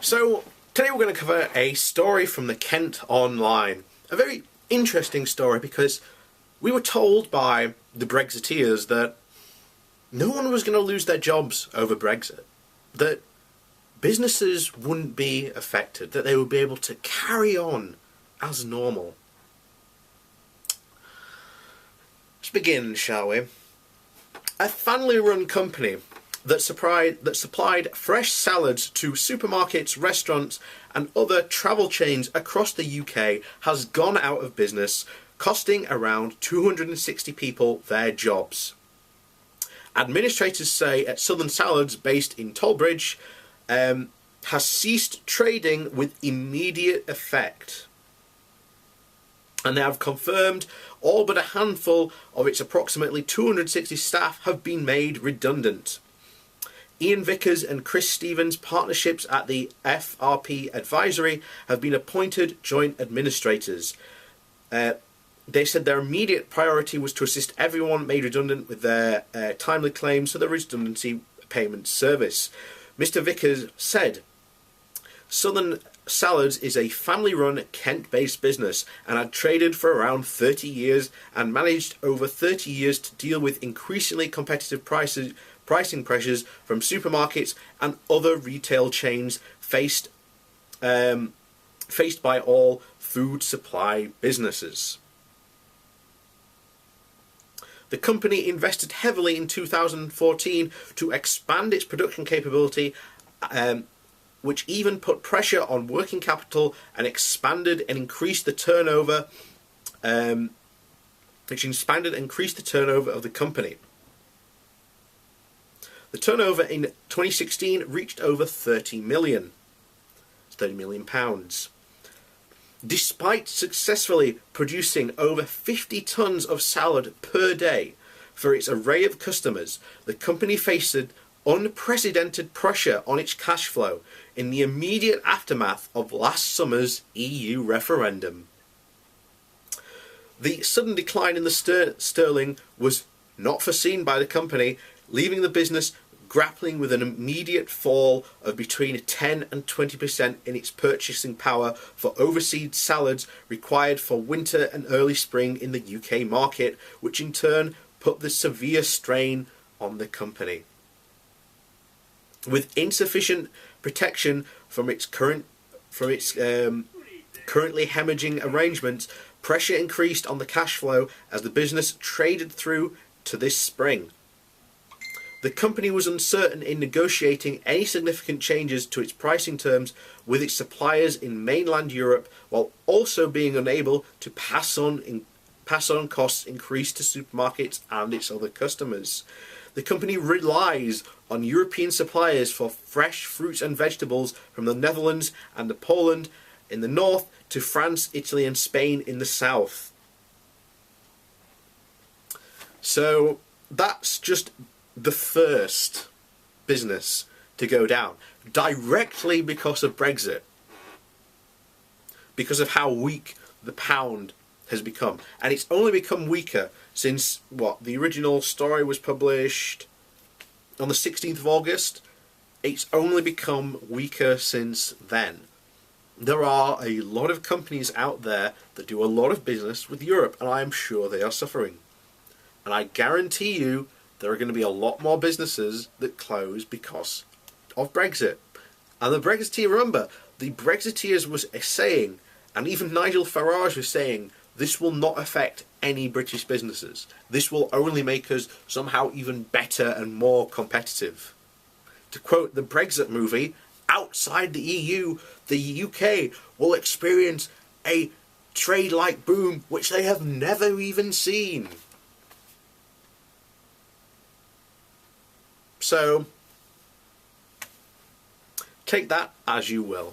So today we're going to cover a story from the Kent Online. A very interesting story because we were told by the Brexiteers that no one was going to lose their jobs over Brexit. That businesses wouldn't be affected, that they would be able to carry on as normal. Let's begin, shall we? A family-run company that supplied fresh salads to supermarkets, restaurants and other travel chains across the UK has gone out of business, costing around 260 people their jobs. Administrators say at Southern Salads, based in Tollbridge, has ceased trading with immediate effect. And they have confirmed all but a handful of its approximately 260 staff have been made redundant. Ian Vickers and Chris Stevens, partnerships at the FRP Advisory, have been appointed joint administrators. They said their immediate priority was to assist everyone made redundant with their timely claims for the redundancy payment service. Mr. Vickers said, "Southern Salads is a family-run Kent-based business and had traded for around 30 years and managed over 30 years to deal with increasingly competitive pricing pressures from supermarkets and other retail chains faced by all food supply businesses." The company invested heavily in 2014 to expand its production capability, which even put pressure on working capital and expanded and increased the turnover, of the company. The turnover in 2016 reached over 30 million. It's £30 million. Despite successfully producing over 50 tons of salad per day for its array of customers, the company faced unprecedented pressure on its cash flow in the immediate aftermath of last summer's EU referendum. The sudden decline in the sterling was not foreseen by the company, leaving the business grappling with an immediate fall of between 10 and 20% in its purchasing power for overseas salads required for winter and early spring in the UK market, which in turn put the severe strain on the company. With insufficient protection from its currently hemorrhaging arrangements, pressure increased on the cash flow as the business traded through to this spring. The company was uncertain in negotiating any significant changes to its pricing terms with its suppliers in mainland Europe, while also being unable to pass on costs increased to supermarkets and its other customers. The company relies on European suppliers for fresh fruits and vegetables from the Netherlands and the Poland in the north to France, Italy and Spain in the south. So that's just the first business to go down, directly because of Brexit, because of how weak the pound has become. And it's only become weaker since, the original story was published on the 16th of August. It's only become weaker since then. There are a lot of companies out there that do a lot of business with Europe, and I am sure they are suffering. And I guarantee you there are going to be a lot more businesses that close because of Brexit. And the Brexiteers was saying, and even Nigel Farage was saying, this will not affect any British businesses. This will only make us somehow even better and more competitive. To quote the Brexit movie, outside the EU, the UK will experience a trade-like boom which they have never even seen. So, take that as you will.